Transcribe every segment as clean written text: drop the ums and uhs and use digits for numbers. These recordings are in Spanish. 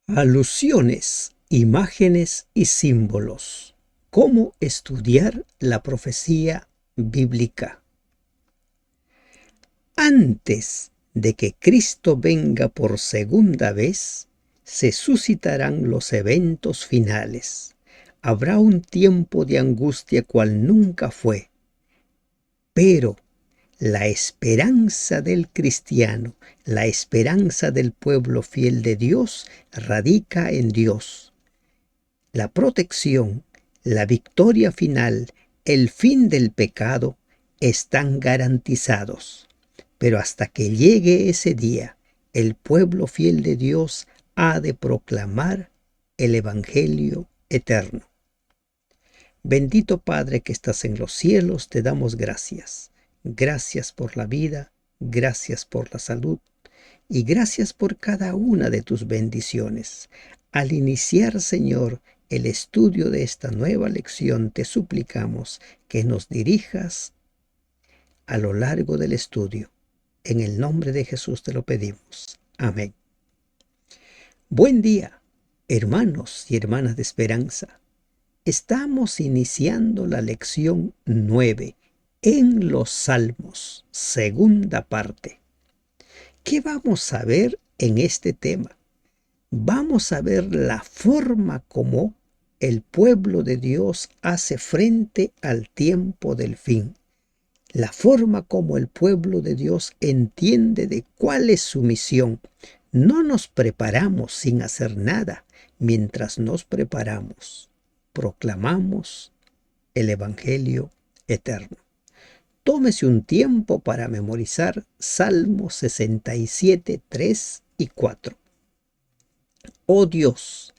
Alusiones, imágenes y símbolos. ¿Cómo estudiar la profecía bíblica? Antes de que Cristo venga por segunda vez, se suscitarán los eventos finales. Habrá un tiempo de angustia cual nunca fue, pero la esperanza del cristiano, la esperanza del pueblo fiel de Dios, radica en Dios. La protección, la victoria final, el fin del pecado están garantizados. Pero hasta que llegue ese día, el pueblo fiel de Dios ha de proclamar el Evangelio eterno. Bendito Padre que estás en los cielos, te damos gracias. Gracias por la vida, gracias por la salud y gracias por cada una de tus bendiciones. Al iniciar, Señor, el estudio de esta nueva lección, te suplicamos que nos dirijas a lo largo del estudio. En el nombre de Jesús te lo pedimos. Amén. Buen día, hermanos y hermanas de esperanza. Estamos iniciando la lección 9 en los Salmos, segunda parte. ¿Qué vamos a ver en este tema? Vamos a ver la forma como el pueblo de Dios hace frente al tiempo del fin. La forma como el pueblo de Dios entiende de cuál es su misión. No nos preparamos sin hacer nada. Mientras nos preparamos, proclamamos el Evangelio eterno. Tómese un tiempo para memorizar Salmos 67, 3 y 4. Oh Dios,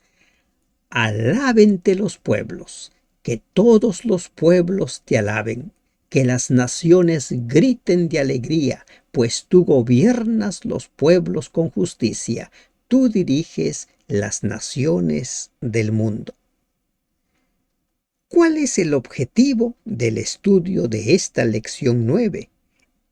alábente los pueblos, que todos los pueblos te alaben, que las naciones griten de alegría, pues tú gobiernas los pueblos con justicia, tú diriges las naciones del mundo. ¿Cuál es el objetivo del estudio de esta lección 9?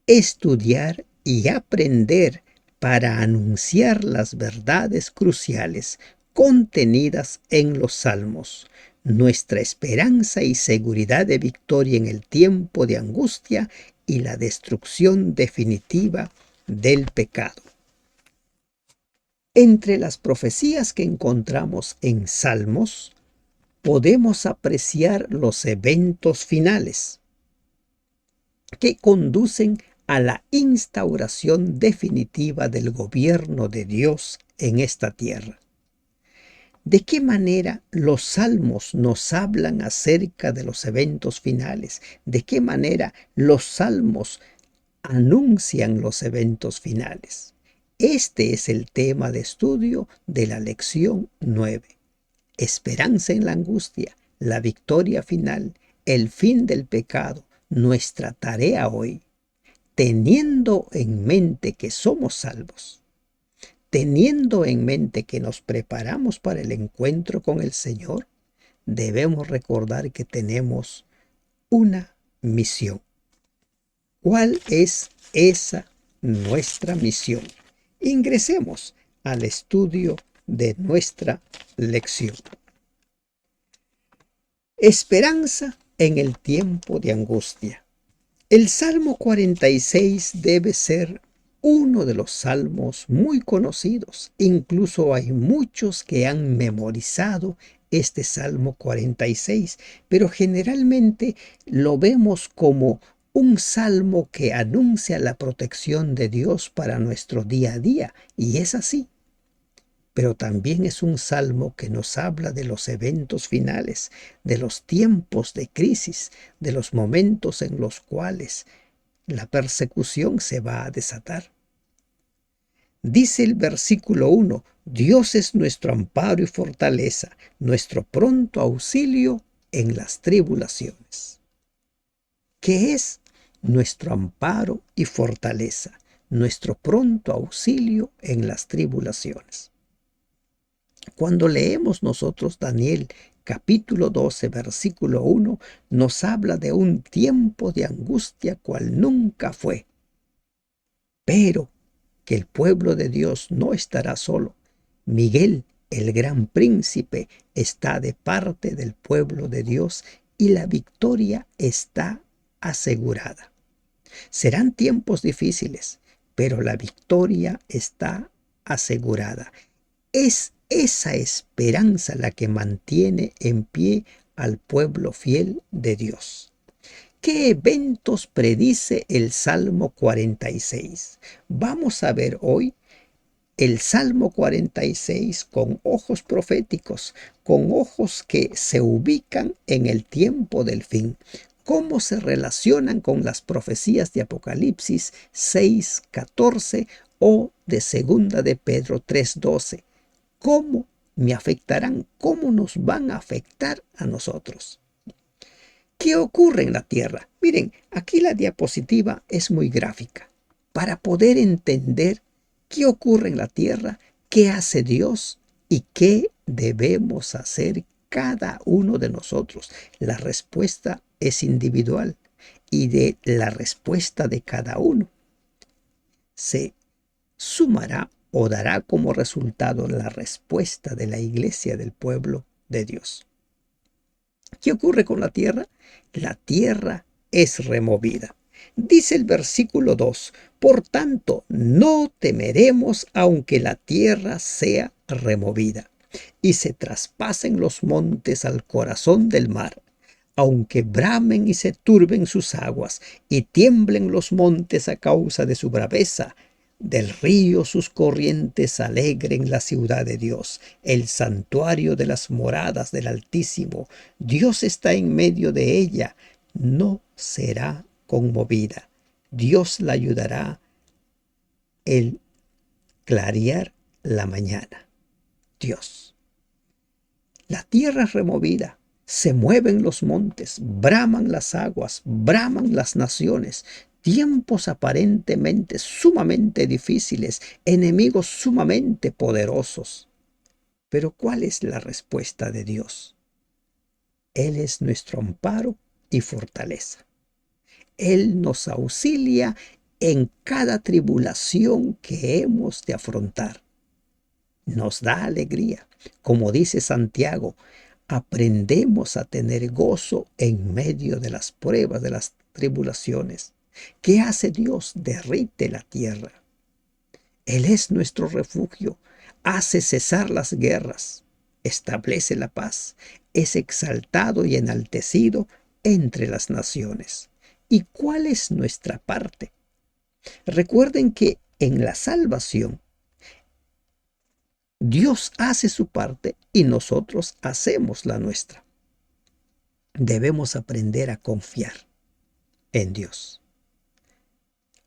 Estudiar y aprender para anunciar las verdades cruciales contenidas en los Salmos, nuestra esperanza y seguridad de victoria en el tiempo de angustia y la destrucción definitiva del pecado. Entre las profecías que encontramos en Salmos, podemos apreciar los eventos finales que conducen a la instauración definitiva del gobierno de Dios en esta tierra. ¿De qué manera los salmos nos hablan acerca de los eventos finales? ¿De qué manera los salmos anuncian los eventos finales? Este es el tema de estudio de la lección 9. Esperanza en la angustia, la victoria final, el fin del pecado. Nuestra tarea hoy, teniendo en mente que somos salvos, teniendo en mente que nos preparamos para el encuentro con el Señor, debemos recordar que tenemos una misión. ¿Cuál es esa nuestra misión? Ingresemos al estudio de nuestra lección. Esperanza en el tiempo de angustia. El Salmo 46 debe ser uno de los salmos muy conocidos. Incluso hay muchos que han memorizado este Salmo 46, pero generalmente lo vemos como un salmo que anuncia la protección de Dios para nuestro día a día, y es así. Pero también es un salmo que nos habla de los eventos finales, de los tiempos de crisis, de los momentos en los cuales la persecución se va a desatar. Dice el versículo 1, Dios es nuestro amparo y fortaleza, nuestro pronto auxilio en las tribulaciones. ¿Qué es nuestro amparo y fortaleza? Nuestro pronto auxilio en las tribulaciones. Cuando leemos nosotros Daniel capítulo 12, versículo 1, nos habla de un tiempo de angustia cual nunca fue. Pero que el pueblo de Dios no estará solo. Miguel, El gran príncipe está de parte del pueblo de Dios y la victoria está asegurada. Serán tiempos difíciles, pero la victoria está asegurada. Es esa esperanza la que mantiene en pie al pueblo fiel de Dios. ¿Qué eventos predice el Salmo 46? Vamos a ver hoy el Salmo 46 con ojos proféticos, con ojos que se ubican en el tiempo del fin. ¿Cómo se relacionan con las profecías de Apocalipsis 6:14 o de Segunda de Pedro 3:12? ¿Cómo me afectarán? ¿Cómo nos van a afectar a nosotros? ¿Qué ocurre en la tierra? Miren, aquí la diapositiva es muy gráfica para poder entender qué ocurre en la tierra, qué hace Dios y qué debemos hacer cada uno de nosotros. La respuesta es individual y de la respuesta de cada uno se sumará o dará como resultado la respuesta de la iglesia del pueblo de Dios. ¿Qué ocurre con la tierra? La tierra es removida. Dice el versículo 2, por tanto, no temeremos aunque la tierra sea removida y se traspasen los montes al corazón del mar, aunque bramen y se turben sus aguas y tiemblen los montes a causa de su braveza. Del río sus corrientes alegren la ciudad de Dios, el santuario de las moradas del Altísimo. Dios está en medio de ella, no será conmovida. Dios la ayudará el clarear la mañana. Dios. La tierra es removida. Se mueven los montes, braman las aguas, braman las naciones. Tiempos aparentemente sumamente difíciles, enemigos sumamente poderosos. Pero ¿cuál es la respuesta de Dios? Él es nuestro amparo y fortaleza. Él nos auxilia en cada tribulación que hemos de afrontar. Nos da alegría. Como dice Santiago, aprendemos a tener gozo en medio de las pruebas, de las tribulaciones. ¿Qué hace Dios? Derrite la tierra. Él es nuestro refugio, hace cesar las guerras, establece la paz, es exaltado y enaltecido entre las naciones. ¿Y cuál es nuestra parte? Recuerden que en la salvación Dios hace su parte y nosotros hacemos la nuestra. Debemos aprender a confiar en Dios.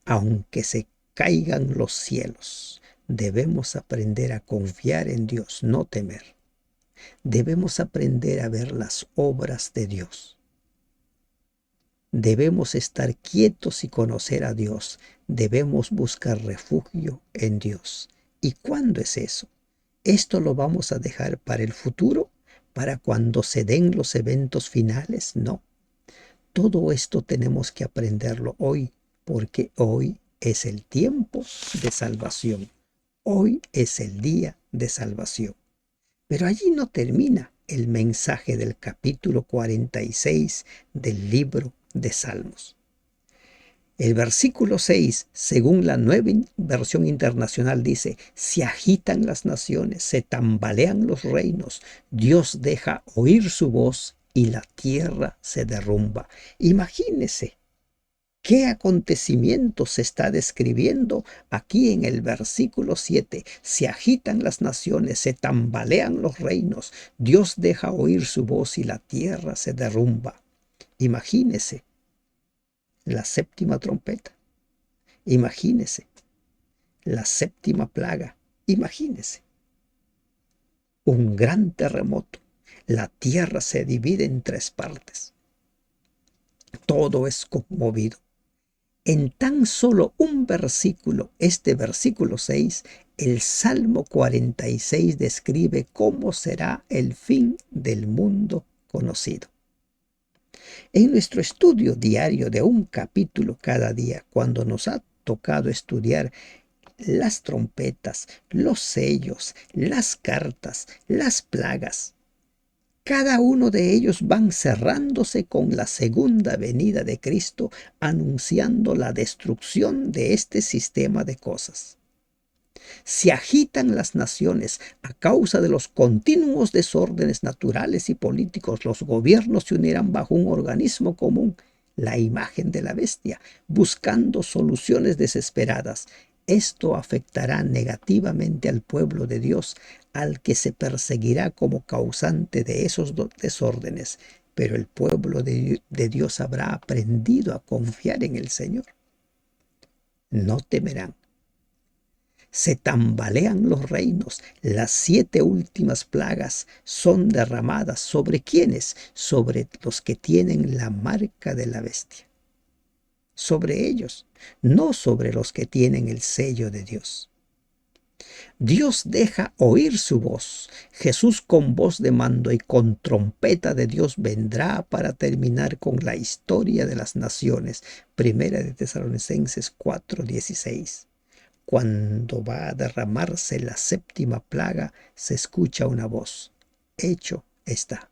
Aunque se caigan los cielos, debemos aprender a confiar en Dios, no temer. Debemos aprender a ver las obras de Dios. Debemos estar quietos y conocer a Dios. Debemos buscar refugio en Dios. ¿Y cuándo es eso? ¿Esto lo vamos a dejar para el futuro? ¿Para cuando se den los eventos finales? No. Todo esto tenemos que aprenderlo hoy, porque hoy es el tiempo de salvación. Hoy es el día de salvación. Pero allí no termina el mensaje del capítulo 46 del libro de Salmos. El versículo 6, según la Nueva Versión Internacional, dice: se agitan las naciones, se tambalean los reinos, Dios deja oír su voz y la tierra se derrumba. Imagínese qué acontecimiento se está describiendo aquí en el versículo 7. Se agitan las naciones, se tambalean los reinos, Dios deja oír su voz y la tierra se derrumba. Imagínese la séptima trompeta. Imagínese la séptima plaga. Imagínese un gran terremoto. La tierra se divide en 3 partes. Todo es conmovido. En tan solo un versículo, este versículo 6, el Salmo 46 describe cómo será el fin del mundo conocido. En nuestro estudio diario de un capítulo cada día, cuando nos ha tocado estudiar las trompetas, los sellos, las cartas, las plagas. Cada uno de ellos van cerrándose con la segunda venida de Cristo, anunciando la destrucción de este sistema de cosas. Se agitan las naciones a causa de los continuos desórdenes naturales y políticos. Los gobiernos se unirán bajo un organismo común, la imagen de la bestia, buscando soluciones desesperadas. Esto afectará negativamente al pueblo de Dios, al que se perseguirá como causante de esos desórdenes. Pero el pueblo de Dios habrá aprendido a confiar en el Señor. No temerán. Se tambalean los reinos. Las 7 últimas plagas son derramadas. ¿Sobre quiénes? Sobre los que tienen la marca de la bestia. Sobre ellos, no sobre los que tienen el sello de Dios. Dios deja oír su voz. Jesús con voz de mando y con trompeta de Dios vendrá para terminar con la historia de las naciones. Primera de Tesalonicenses 4:16. Cuando va a derramarse la 7ª plaga, se escucha una voz: hecho está.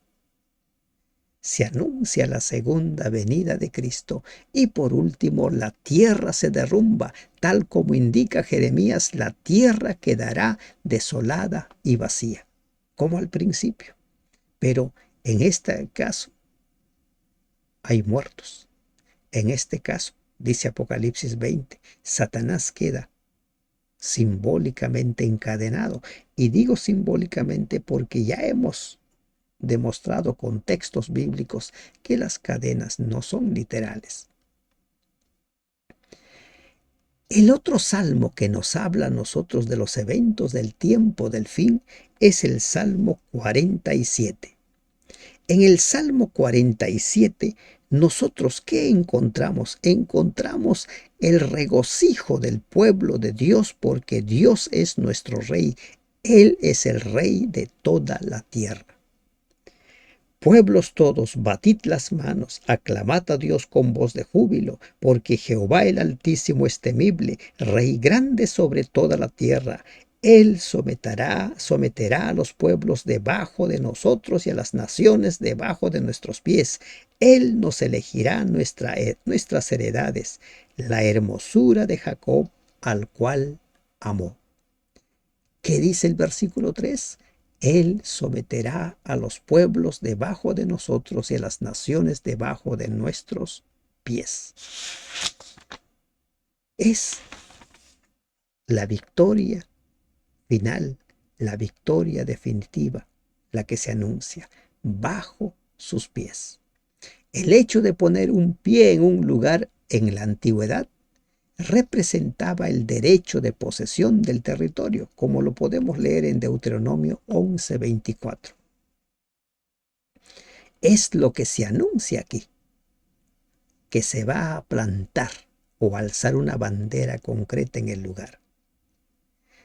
Se anuncia la segunda venida de Cristo y por último la tierra se derrumba, tal como indica Jeremías. La tierra quedará desolada y vacía, como al principio. Pero en este caso hay muertos. En este caso, dice Apocalipsis 20, Satanás queda simbólicamente encadenado. Y digo simbólicamente porque ya hemos demostrado con textos bíblicos que las cadenas no son literales. El otro salmo que nos habla a nosotros de los eventos del tiempo del fin es el Salmo 47. En el Salmo 47, nosotros ¿qué encontramos? Encontramos el regocijo del pueblo de Dios, porque Dios es nuestro Rey. Él es el Rey de toda la tierra. Pueblos todos, batid las manos, aclamad a Dios con voz de júbilo, porque Jehová el Altísimo es temible, Rey grande sobre toda la tierra. Él someterá a los pueblos debajo de nosotros y a las naciones debajo de nuestros pies. Él nos elegirá nuestras heredades, la hermosura de Jacob, al cual amó. ¿Qué dice el versículo 3? Él someterá a los pueblos debajo de nosotros y a las naciones debajo de nuestros pies. Es la victoria final, la victoria definitiva, la que se anuncia bajo sus pies. El hecho de poner un pie en un lugar en la antigüedad representaba el derecho de posesión del territorio, como lo podemos leer en Deuteronomio 11:24. Es lo que se anuncia aquí, que se va a plantar o alzar una bandera concreta en el lugar.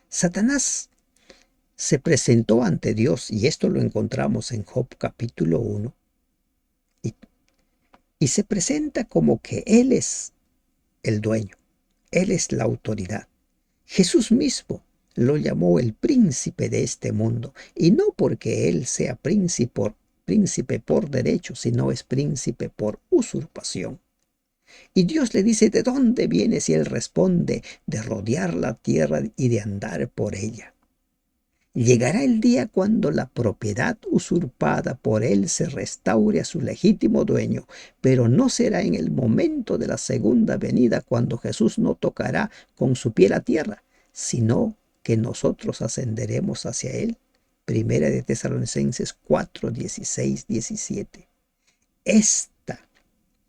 Satanás se presentó ante Dios, y esto lo encontramos en Job capítulo 1, y se presenta como que Él es el dueño, Él es la autoridad. Jesús mismo lo llamó el príncipe de este mundo, y no porque Él sea príncipe por derecho, sino es príncipe por usurpación. Y Dios le dice: ¿de dónde vienes? Y él responde: de rodear la tierra y de andar por ella. Llegará el día cuando la propiedad usurpada por él se restaure a su legítimo dueño, pero no será en el momento de la segunda venida, cuando Jesús no tocará con su pie la tierra, sino que nosotros ascenderemos hacia él. Primera de Tesalonicenses 4, 16, 17. Esta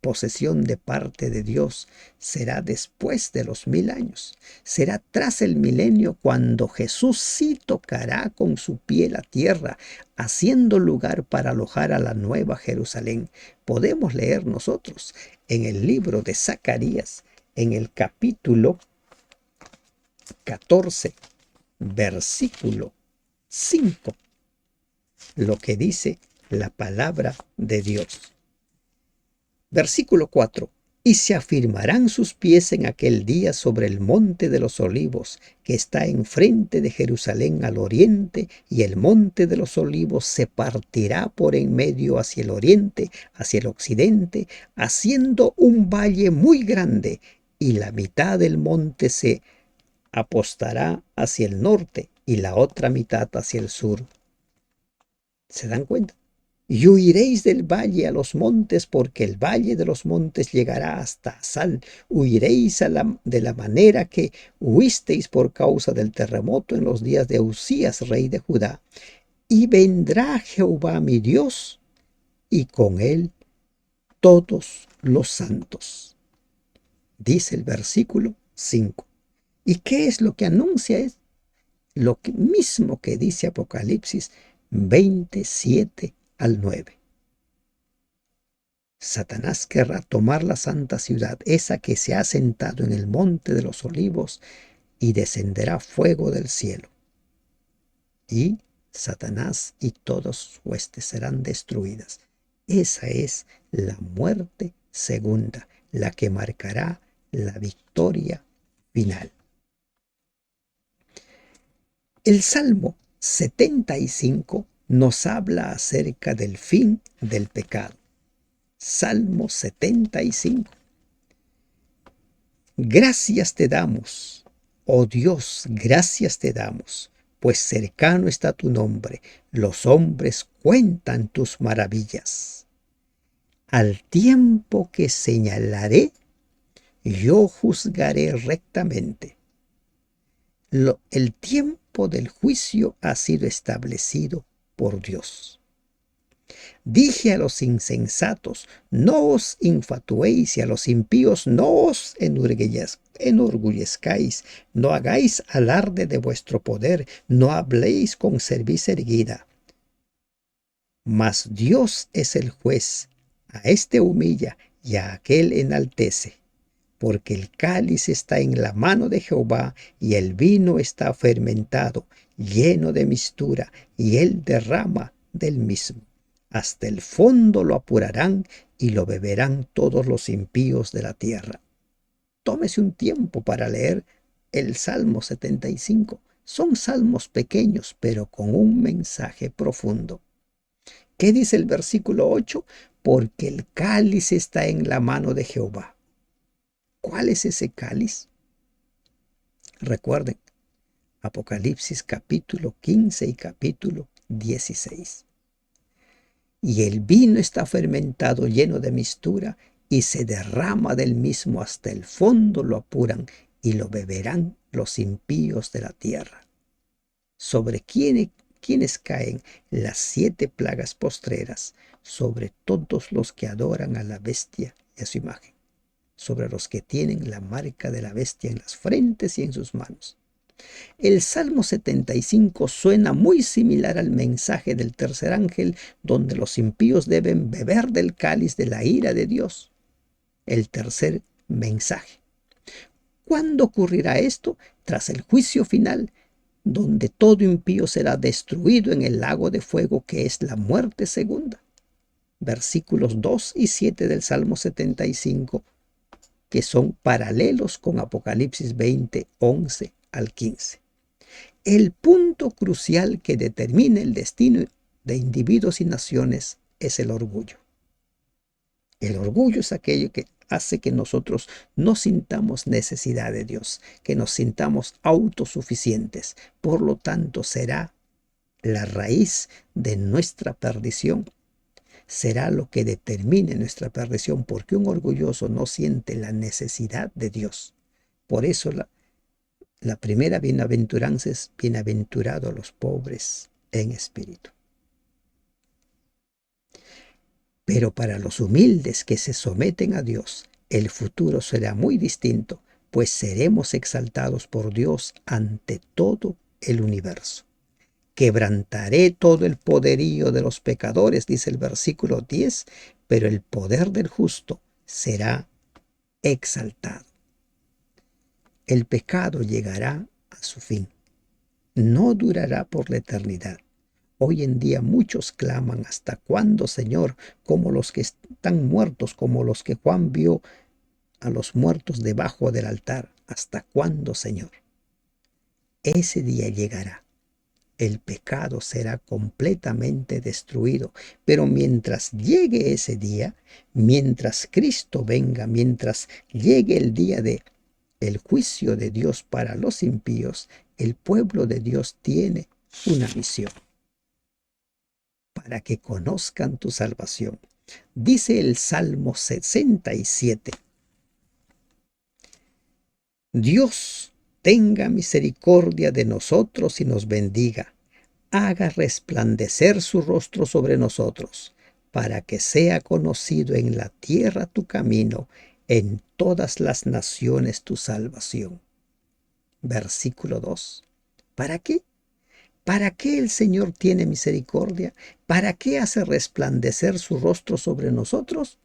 posesión de parte de Dios será después de los 1000 años. Será tras el milenio, cuando Jesús sí tocará con su pie la tierra, haciendo lugar para alojar a la nueva Jerusalén. Podemos leer nosotros en el libro de Zacarías, en el capítulo 14, versículo 5, lo que dice la palabra de Dios. Versículo 4. Y se afirmarán sus pies en aquel día sobre el monte de los olivos, que está enfrente de Jerusalén al oriente, y el monte de los olivos se partirá por en medio hacia el oriente, hacia el occidente, haciendo un valle muy grande, y la mitad del monte se apostará hacia el norte y la otra mitad hacia el sur. ¿Se dan cuenta? Y huiréis del valle a los montes, porque el valle de los montes llegará hasta Sal. Huiréis de la manera que huisteis por causa del terremoto en los días de Usías, rey de Judá. Y vendrá Jehová mi Dios, y con él todos los santos. Dice el versículo 5. ¿Y qué es lo que anuncia? Es lo mismo que dice Apocalipsis 27 al 9. Satanás querrá tomar la santa ciudad, esa que se ha sentado en el monte de los olivos, y descenderá fuego del cielo. Y Satanás y todas sus huestes serán destruidas. Esa es la muerte segunda, la que marcará la victoria final. El Salmo 75 nos habla acerca del fin del pecado. Salmo 75. Gracias te damos, oh Dios, gracias te damos, pues cercano está tu nombre, los hombres cuentan tus maravillas. Al tiempo que señalaré, yo juzgaré rectamente. El tiempo del juicio ha sido establecido por Dios. Dije a los insensatos, no os infatuéis, y a los impíos no os enorgullezcáis, no hagáis alarde de vuestro poder, no habléis con cerviz erguida. Mas Dios es el juez, a este humilla y a aquel enaltece. Porque el cáliz está en la mano de Jehová, y el vino está fermentado, lleno de mistura, y él derrama del mismo. Hasta el fondo lo apurarán, y lo beberán todos los impíos de la tierra. Tómese un tiempo para leer el Salmo 75. Son salmos pequeños, pero con un mensaje profundo. ¿Qué dice el versículo 8? Porque el cáliz está en la mano de Jehová. ¿Cuál es ese cáliz? Recuerden, Apocalipsis capítulo 15 y capítulo 16. Y el vino está fermentado, lleno de mistura, y se derrama del mismo hasta el fondo, lo apuran, y lo beberán los impíos de la tierra. ¿Sobre quiénes caen las 7 plagas postreras? Sobre todos los que adoran a la bestia y a su imagen, sobre los que tienen la marca de la bestia en las frentes y en sus manos. El Salmo 75 suena muy similar al mensaje del tercer ángel, donde los impíos deben beber del cáliz de la ira de Dios. El tercer mensaje. ¿Cuándo ocurrirá esto? Tras el juicio final, donde todo impío será destruido en el lago de fuego, que es la muerte segunda. Versículos 2 y 7 del Salmo 75, que son paralelos con Apocalipsis 20, 11 al 15. El punto crucial que determina el destino de individuos y naciones es el orgullo. El orgullo es aquello que hace que nosotros no sintamos necesidad de Dios, que nos sintamos autosuficientes. Por lo tanto, será la raíz de nuestra perdición. Será lo que determine nuestra perdición, porque un orgulloso no siente la necesidad de Dios. Por eso la primera bienaventuranza es: bienaventurados los pobres en espíritu. Pero para los humildes que se someten a Dios, el futuro será muy distinto, pues seremos exaltados por Dios ante todo el universo. Quebrantaré todo el poderío de los pecadores, dice el versículo 10, pero el poder del justo será exaltado. El pecado llegará a su fin. No durará por la eternidad. Hoy en día muchos claman: ¿hasta cuándo, Señor? Como los que están muertos, como los que Juan vio a los muertos debajo del altar. ¿Hasta cuándo, Señor? Ese día llegará. El pecado será completamente destruido. Pero mientras llegue ese día, mientras Cristo venga, mientras llegue el día de el juicio de Dios para los impíos, el pueblo de Dios tiene una misión para que conozcan tu salvación. Dice el Salmo 67. Dios tenga misericordia de nosotros y nos bendiga. Haga resplandecer su rostro sobre nosotros, para que sea conocido en la tierra tu camino, en todas las naciones tu salvación. Versículo 2. ¿Para qué? ¿Para qué el Señor tiene misericordia? ¿Para qué hace resplandecer su rostro sobre nosotros?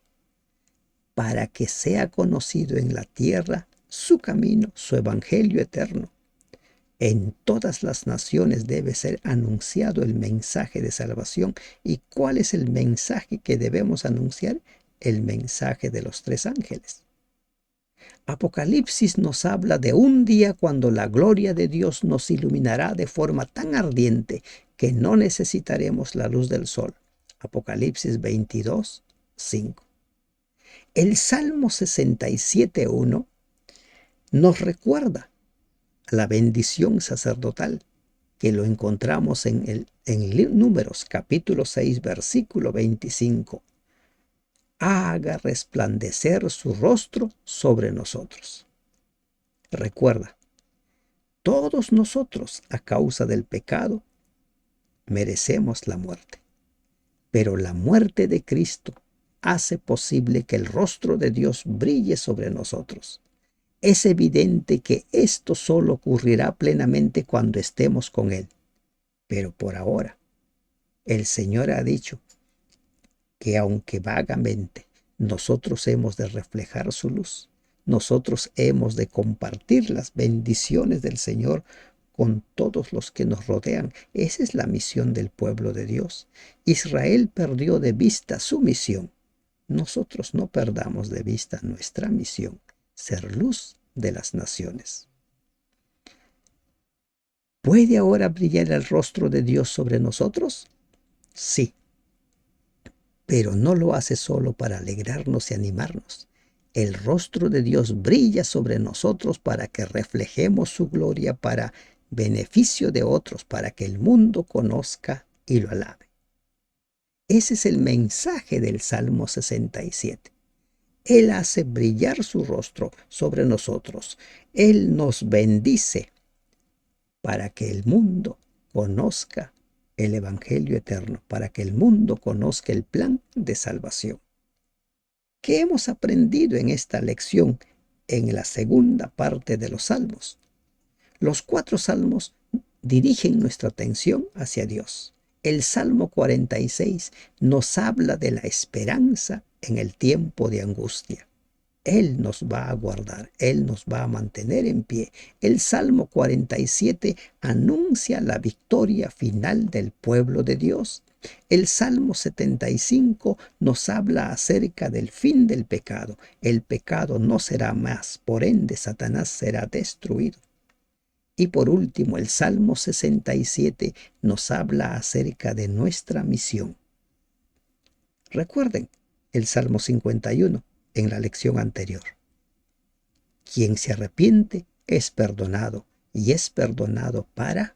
Para que sea conocido en la tierra su camino, su evangelio eterno. En todas las naciones debe ser anunciado el mensaje de salvación. ¿Y cuál es el mensaje que debemos anunciar? El mensaje de los 3 ángeles. Apocalipsis nos habla de un día cuando la gloria de Dios nos iluminará de forma tan ardiente que no necesitaremos la luz del sol. Apocalipsis 22, 5. El Salmo 67:1 nos recuerda la bendición sacerdotal, que lo encontramos en Números capítulo 6, versículo 25. Haga resplandecer su rostro sobre nosotros. Recuerda, todos nosotros, a causa del pecado, merecemos la muerte. Pero la muerte de Cristo hace posible que el rostro de Dios brille sobre nosotros. Es evidente que esto solo ocurrirá plenamente cuando estemos con Él. Pero por ahora, el Señor ha dicho que aunque vagamente nosotros hemos de reflejar su luz, nosotros hemos de compartir las bendiciones del Señor con todos los que nos rodean. Esa es la misión del pueblo de Dios. Israel perdió de vista su misión. Nosotros no perdamos de vista nuestra misión, ser luz de las naciones. ¿Puede ahora brillar el rostro de Dios sobre nosotros? Sí, pero no lo hace solo para alegrarnos y animarnos. El rostro de Dios brilla sobre nosotros para que reflejemos su gloria para beneficio de otros, para que el mundo conozca y lo alabe. Ese es el mensaje del Salmo 67. Él hace brillar su rostro sobre nosotros. Él nos bendice para que el mundo conozca el Evangelio eterno, para que el mundo conozca el plan de salvación. ¿Qué hemos aprendido en esta lección en la segunda parte de los salmos? Los 4 salmos dirigen nuestra atención hacia Dios. El Salmo 46 nos habla de la esperanza en el tiempo de angustia. Él nos va a guardar, Él nos va a mantener en pie. El Salmo 47 anuncia la victoria final del pueblo de Dios. El Salmo 75 nos habla acerca del fin del pecado. El pecado no será más, por ende Satanás será destruido. Y por último, el Salmo 67 nos habla acerca de nuestra misión. Recuerden el Salmo 51 en la lección anterior. Quien se arrepiente es perdonado, y es perdonado para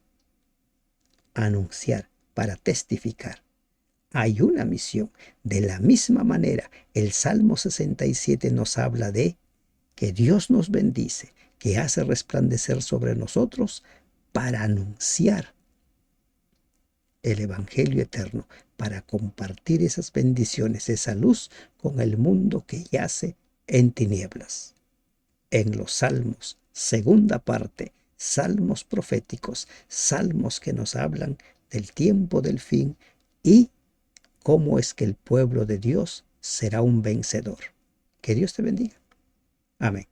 anunciar, para testificar. Hay una misión. De la misma manera, el Salmo 67 nos habla de que Dios nos bendice, que hace resplandecer sobre nosotros para anunciar el Evangelio eterno, para compartir esas bendiciones, esa luz con el mundo que yace en tinieblas. En los salmos, segunda parte, salmos proféticos, salmos que nos hablan del tiempo del fin y cómo es que el pueblo de Dios será un vencedor. Que Dios te bendiga. Amén.